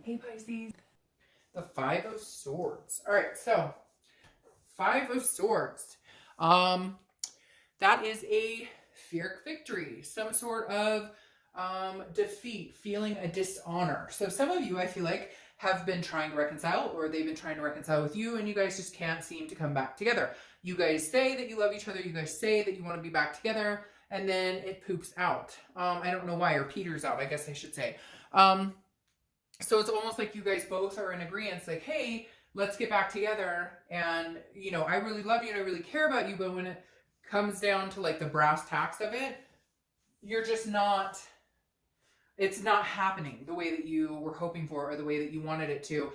Hey Pisces. The Five of Swords. All right, so Five of Swords. That is a Pyrrhic victory, some sort of defeat, feeling a dishonor. So some of you, I feel like, have been trying to reconcile, or they've been trying to reconcile with you, and you guys just can't seem to come back together. You guys say that you love each other, you guys say that you want to be back together, and then it poops out. I don't know why, or peters out, I guess I should say. So it's almost like you guys both are in agreement, like, hey, let's get back together, and, you know, I really love you and I really care about you, but when it comes down to like the brass tacks of it, you're just not, it's not happening the way that you were hoping for, or the way that you wanted it to,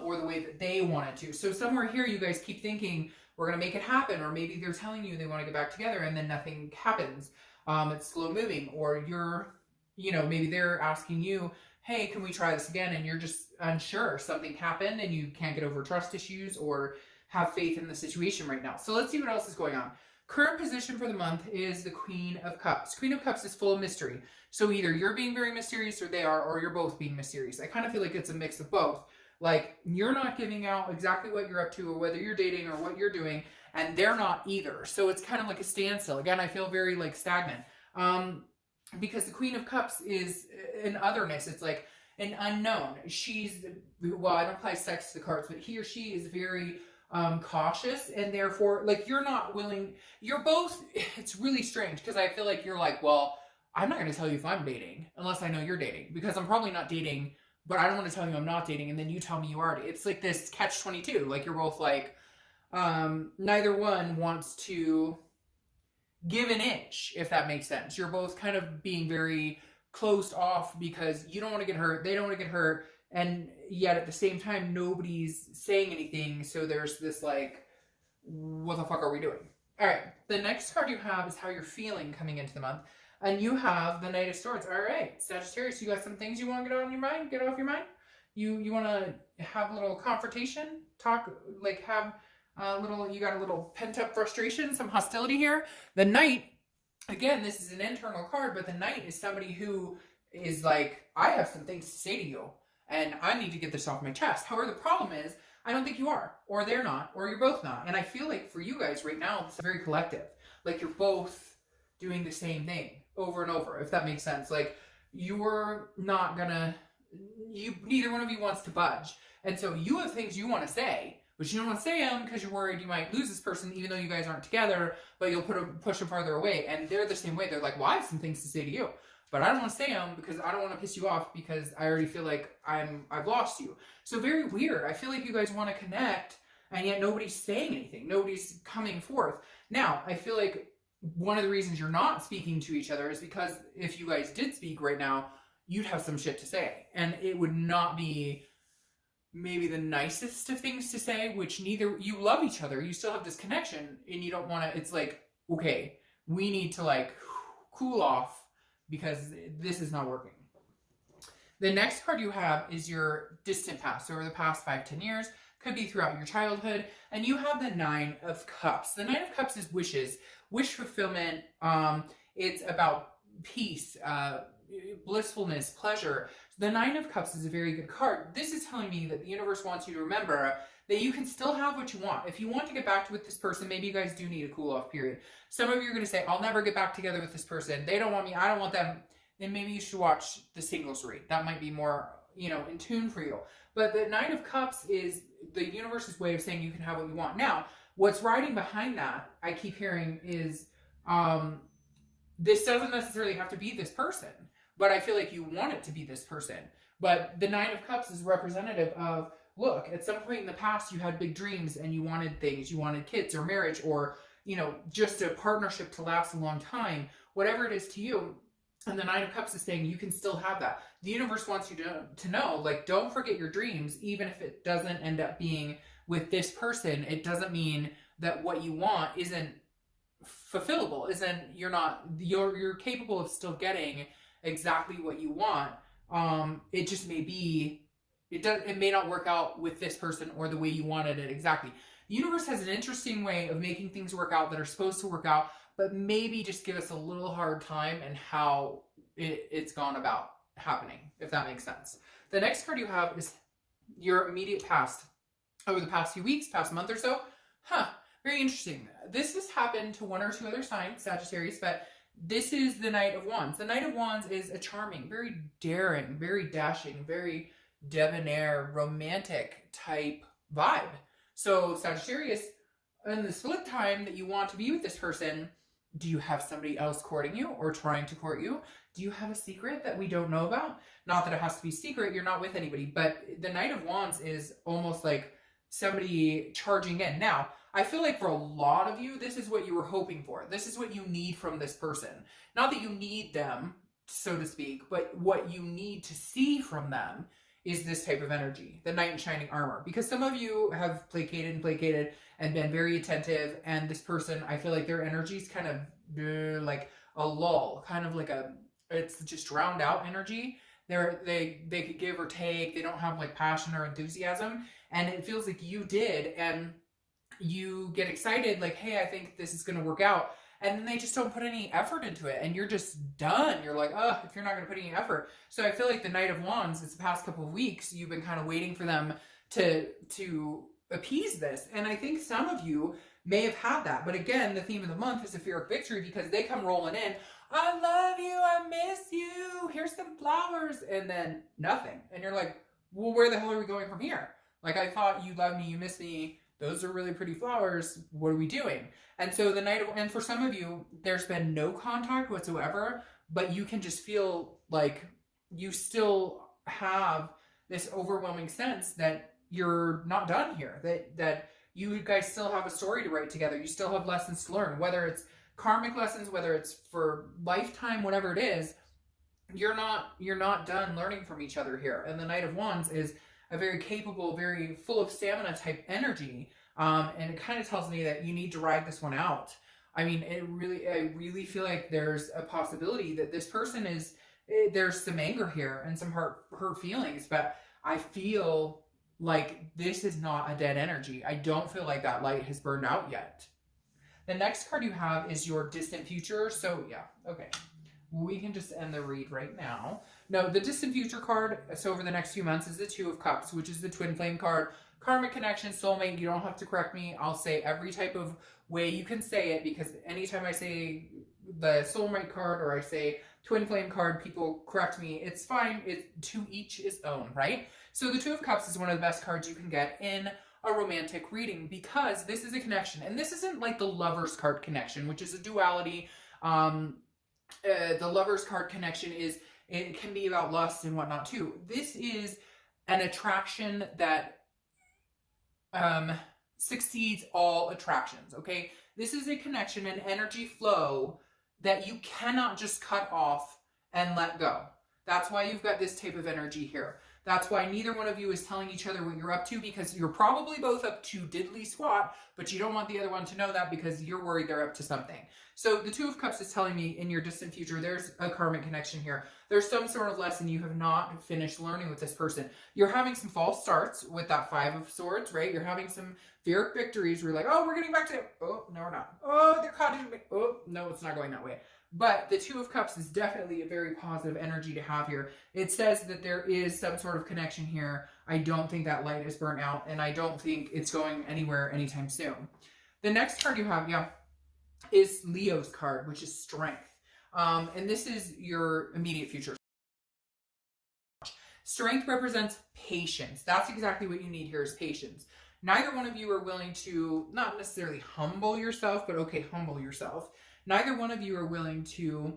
or the way that they wanted to. So somewhere here, you guys keep thinking, we're going to make it happen, or maybe they're telling you they want to get back together, and then nothing happens. It's slow moving, or you're, you know, maybe they're asking you, hey, can we try this again? And you're just unsure. Something happened and you can't get over trust issues or have faith in the situation right now. So let's see what else is going on. Current position for the month is the Queen of Cups. Queen of Cups is full of mystery. So either you're being very mysterious, or they are, or you're both being mysterious. I kind of feel like it's a mix of both. Like, you're not giving out exactly what you're up to, or whether you're dating, or what you're doing, and they're not either. So it's kind of like a standstill. Again, I feel very like stagnant. Because the Queen of Cups is an otherness. It's like an unknown. She's, well, I don't apply sex to the cards, but he or she is very cautious, and therefore, like, you're not willing, you're both, it's really strange, because I feel like you're like, well, I'm not going to tell you if I'm dating unless I know you're dating, because I'm probably not dating, but I don't want to tell you I'm not dating, and then you tell me you are. It's like this catch-22. Like, you're both like, neither one wants to give an inch, if that makes sense. You're both kind of being very closed off because you don't want to get hurt, they don't want to get hurt, and yet at the same time, nobody's saying anything, so there's this like, what the fuck are we doing? All right, the next card you have is how you're feeling coming into the month, and you have the Knight of Swords. All right, Sagittarius, you got some things you want to get on your mind, get off your mind? You want to have a little confrontation, talk, like have you got a little pent-up frustration, some hostility here. The Knight, again, this is an internal card, but the Knight is somebody who is like, I have some things to say to you, and I need to get this off my chest. However, the problem is, I don't think you are, or they're not, or you're both not. And I feel like for you guys right now, it's very collective. Like, you're both doing the same thing over and over, if that makes sense. Like, you're not gonna, neither one of you wants to budge. And so you have things you want to say, but you don't want to say them because you're worried you might lose this person, even though you guys aren't together, but you'll push them farther away. And they're the same way. They're like, well, I have some things to say to you, but I don't want to say them because I don't want to piss you off, because I already feel like I've lost you. So very weird. I feel like you guys want to connect, and yet nobody's saying anything. Nobody's coming forth. Now, I feel like one of the reasons you're not speaking to each other is because if you guys did speak right now, you'd have some shit to say, and it would not be maybe the nicest of things to say, which neither, you love each other, you still have this connection, and you don't want to, it's like, okay, we need to like cool off because this is not working. The next card you have is your distant past, over the past 5-10 years, could be throughout your childhood, and you have the Nine of Cups. The Nine of Cups is wishes, wish fulfillment. It's about peace, blissfulness, pleasure. The Nine of Cups is a very good card. This is telling me that the universe wants you to remember that you can still have what you want. If you want to get back with this person, maybe you guys do need a cool off period. Some of you are going to say, I'll never get back together with this person. They don't want me, I don't want them. Then maybe you should watch the singles read. That might be more, you know, in tune for you. But the Nine of Cups is the universe's way of saying you can have what you want. Now, what's riding behind that, I keep hearing, is this doesn't necessarily have to be this person, but I feel like you want it to be this person. But the Nine of Cups is representative of, look, at some point in the past, you had big dreams and you wanted things. You wanted kids or marriage, or, you know, just a partnership to last a long time, whatever it is to you. And the Nine of Cups is saying you can still have that. The universe wants you to know, like, don't forget your dreams, even if it doesn't end up being with this person. It doesn't mean that what you want isn't fulfillable, you're capable of still getting exactly what you want. It just may be, it may not work out with this person or the way you wanted it exactly. The universe has an interesting way of making things work out that are supposed to work out, but maybe just give us a little hard time and how it's gone about happening, if that makes sense. The next card you have is your immediate past. Over the past few weeks, past month or so. Very interesting. This has happened to one or two other signs, Sagittarius, but this is the Knight of Wands. The Knight of Wands is a charming, very daring, very dashing, very debonair, romantic type vibe. So Sagittarius, in the split time that you want to be with this person, do you have somebody else courting you or trying to court you? Do you have a secret that we don't know about? Not that it has to be secret, you're not with anybody, but the Knight of Wands is almost like somebody charging in. Now, I feel like for a lot of you, this is what you were hoping for. This is what you need from this person. Not that you need them, so to speak, but what you need to see from them is this type of energy, the knight in shining armor. Because some of you have placated and been very attentive, and this person, I feel like their energy is kind of like a lull, kind of like it's just drowned out energy. They could give or take. They don't have like passion or enthusiasm, and it feels like you did, and you get excited like, hey, I think this is going to work out, and then they just don't put any effort into it, and you're just done. You're like, oh, if you're not going to put any effort. So I feel like the Knight of Wands, it's the past couple of weeks, you've been kind of waiting for them to appease this, and I think some of you may have had that. But again, the theme of the month is Etheric Victory, because they come rolling in. I love you, I miss you, here's some flowers, and then nothing. And you're like, well, where the hell are we going from here? Like, I thought you love me, you miss me, those are really pretty flowers, what are we doing? And so and for some of you, there's been no contact whatsoever, but you can just feel like you still have this overwhelming sense that you're not done here, that you guys still have a story to write together, you still have lessons to learn, whether it's karmic lessons, whether it's for lifetime, whatever it is, you're not done learning from each other here. And the Knight of Wands is a very capable, very full of stamina type energy. And it kind of tells me that you need to ride this one out. I mean, I really feel like there's a possibility that this person there's some anger here and some hurt feelings, but I feel like this is not a dead energy. I don't feel like that light has burned out yet. The next card you have is your distant future. So yeah, okay. We can just end the read right now. No, the distant future card, so over the next few months, is the Two of Cups, which is the twin flame card. Karmic connection, soulmate, you don't have to correct me. I'll say every type of way you can say it, because anytime I say the soulmate card or I say twin flame card, people correct me. It's fine. It's to each his own, right? So the Two of Cups is one of the best cards you can get in a romantic reading, because this is a connection, and this isn't like the Lover's card connection, which is a duality. The Lover's card connection it can be about lust and whatnot too. This is an attraction that succeeds all attractions, okay? This is a connection, an energy flow that you cannot just cut off and let go. That's why you've got this type of energy here. That's why neither one of you is telling each other what you're up to, because you're probably both up to diddly squat, but you don't want the other one to know that because you're worried they're up to something. So the Two of Cups is telling me in your distant future, there's a karmic connection here. There's some sort of lesson you have not finished learning with this person. You're having some false starts with that Five of Swords, right? You're having some Etheric victories where you're like, oh, we're getting back to it. Oh, no, we're not. Oh, they're caught in me. Oh, no, it's not going that way. But the Two of Cups is definitely a very positive energy to have here. It says that there is some sort of connection here. I don't think that light is burnt out, and I don't think it's going anywhere anytime soon. The next card you have, is Leo's card, which is Strength. And this is your immediate future. Strength represents patience. That's exactly what you need here, is patience. Neither one of you are willing to, not necessarily humble yourself, but okay, humble yourself. Neither one of you are willing to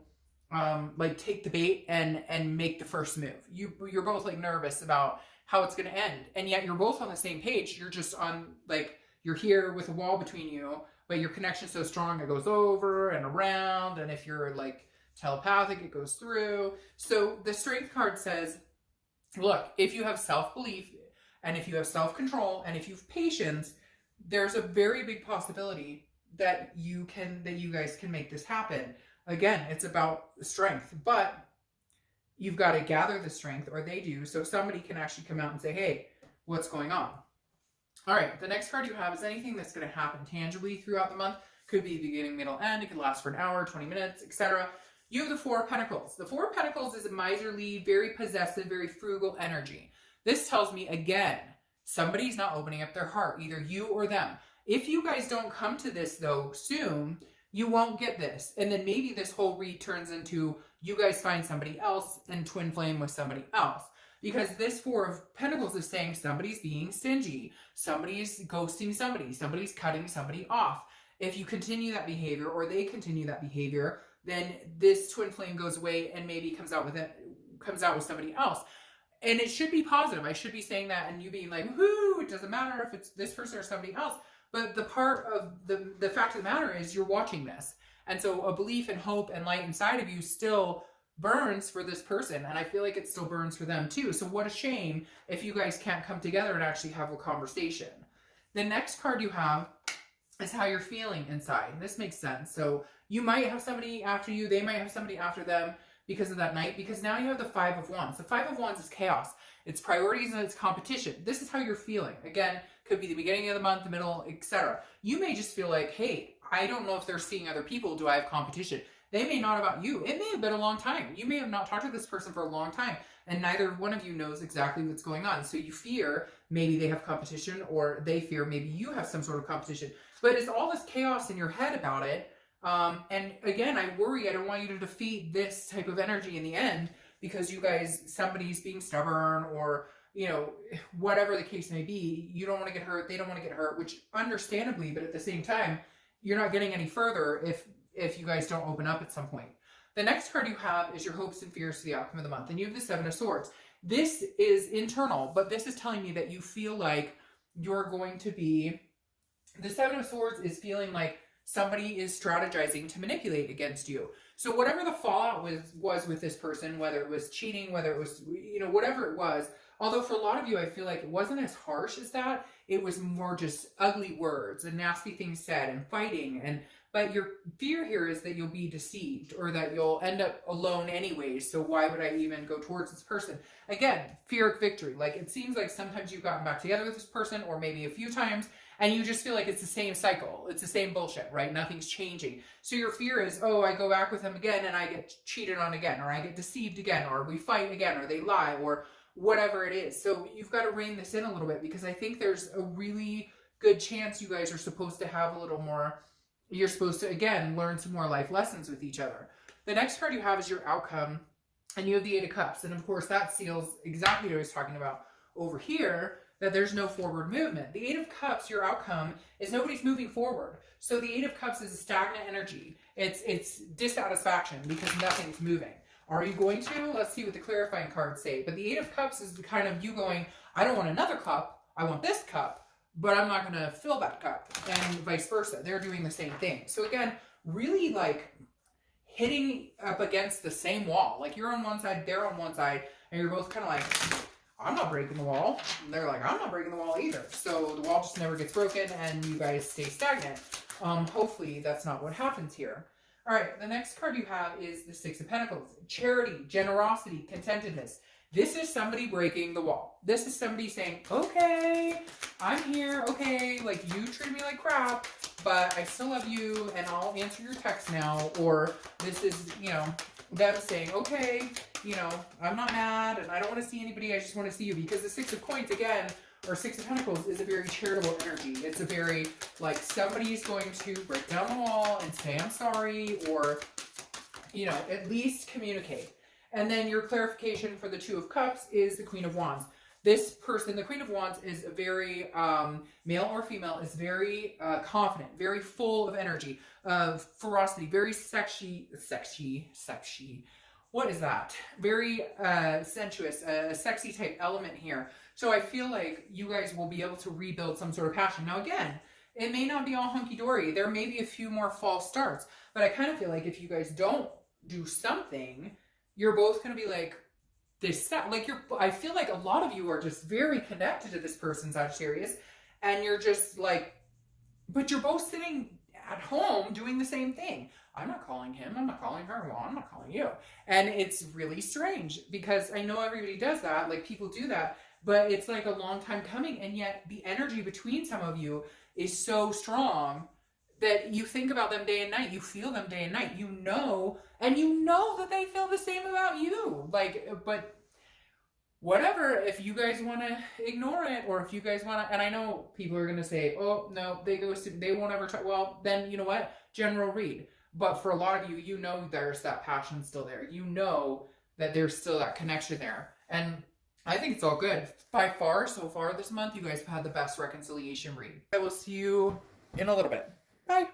like take the bait and make the first move. You're both like nervous about how it's going to end, and yet you're both on the same page. You're just on, like, you're here with a wall between you, but your connection's so strong it goes over and around, and if you're like telepathic, it goes through. So the Strength card says, look, if you have self-belief and if you have self-control and if you have patience, there's a very big possibility that you guys can make this happen. Again, it's about strength, but you've got to gather the strength, or they do, so somebody can actually come out and say, hey, what's going on? All right, the next card you have is anything that's going to happen tangibly throughout the month. Could be beginning, middle, end. It could last for an hour, 20 minutes, etc. You have the Four of Pentacles. The Four of Pentacles is a miserly, very possessive, very frugal energy. This tells me, again, somebody's not opening up their heart, either you or them. If you guys don't come to this, though, soon, you won't get this. And then maybe this whole read turns into you guys find somebody else and twin flame with somebody else. Because this Four of Pentacles is saying somebody's being stingy, somebody's ghosting somebody, somebody's cutting somebody off. If you continue that behavior or they continue that behavior, then this twin flame goes away and maybe comes out with somebody else. And it should be positive. I should be saying that and you being like, whoo, it doesn't matter if it's this person or somebody else. But the part of the fact of the matter is you're watching this. And so a belief and hope and light inside of you still burns for this person. And I feel like it still burns for them too. So what a shame if you guys can't come together and actually have a conversation. The next card you have is how you're feeling inside. This makes sense. So you might have somebody after you. They might have somebody after them because of that night. Because now you have the Five of Wands. The Five of Wands is chaos. It's priorities and it's competition. This is how you're feeling. Again, could be the beginning of the month, the middle, etc. You may just feel like, hey, I don't know if they're seeing other people. Do I have competition? They may not about you. It may have been a long time. You may have not talked to this person for a long time, and neither one of you knows exactly what's going on. So you fear maybe they have competition, or they fear maybe you have some sort of competition. But it's all this chaos in your head about it. And again, I worry. I don't want you to defeat this type of energy in the end because you guys, somebody's being stubborn or, you know, whatever the case may be. You don't want to get hurt. They don't want to get hurt, which understandably, but at the same time, you're not getting any further if you guys don't open up at some point. The next card you have is your hopes and fears for the outcome of the month. And you have the Seven of Swords. This is internal, but this is telling me that you feel like you're going to be... The Seven of Swords is feeling like somebody is strategizing to manipulate against you. So whatever the fallout was with this person, whether it was cheating, whether it was, you know, whatever it was, although for a lot of you, I feel like it wasn't as harsh as that. It was more just ugly words and nasty things said and fighting. But your fear here is that you'll be deceived or that you'll end up alone anyways. So why would I even go towards this person? Again, Pyrrhic victory. Like it seems like sometimes you've gotten back together with this person or maybe a few times and you just feel like it's the same cycle. It's the same bullshit, right? Nothing's changing. So your fear is, oh, I go back with them again and I get cheated on again, or I get deceived again, or we fight again, or they lie, or whatever it is. So you've got to rein this in a little bit because I think there's a really good chance you guys are supposed to have a little more... You're supposed to, again, learn some more life lessons with each other. The next card you have is your outcome, and you have the Eight of Cups. And, of course, that seals exactly what I was talking about over here, that there's no forward movement. The Eight of Cups, your outcome, is nobody's moving forward. So the Eight of Cups is a stagnant energy. It's dissatisfaction because nothing's moving. Are you going to? Let's see what the clarifying cards say. But the Eight of Cups is the kind of you going, I don't want another cup, I want this cup. But I'm not going to fill that cup, and vice versa. They're doing the same thing. So again, really like hitting up against the same wall. Like you're on one side, they're on one side, and you're both kind of like, I'm not breaking the wall. And they're like, I'm not breaking the wall either. So the wall just never gets broken, and you guys stay stagnant. Hopefully that's not what happens here. All right, the next card you have is the Six of Pentacles. Charity, generosity, contentedness. This is somebody breaking the wall. This is somebody saying, okay, I'm here, okay, like you treat me like crap, but I still love you and I'll answer your text now. Or this is, you know, them saying, okay, you know, I'm not mad and I don't want to see anybody, I just want to see you. Because the Six of Coins, again, or Six of Pentacles is a very charitable energy. It's a very, like, somebody's going to break down the wall and say, I'm sorry, or, you know, at least communicate. And then your clarification for the Two of Cups is the Queen of Wands. This person, the Queen of Wands, is a very, male or female, is very confident, very full of energy, of ferocity, very sexy. What is that? Very sensuous, a sexy type element here. So I feel like you guys will be able to rebuild some sort of passion. Now again, it may not be all hunky-dory. There may be a few more false starts. But I kind of feel like if you guys don't do something, you're both going to be like, I feel like a lot of you are just very connected to this person, Sagittarius, and you're just like, but you're both sitting at home doing the same thing. I'm not calling him, I'm not calling her, well, I'm not calling you. And it's really strange because I know everybody does that, like people do that, but it's like a long time coming, and yet the energy between some of you is so strong that you think about them day and night, you feel them day and night, you know And you know that they feel the same about you. Like, but whatever, if you guys want to ignore it, or if you guys want to, and I know people are going to say, oh, no, they won't ever try. Well, then you know what? General read. But for a lot of you, you know there's that passion still there. You know that there's still that connection there. And I think it's all good. By far, so far this month, you guys have had the best reconciliation read. I will see you in a little bit. Bye.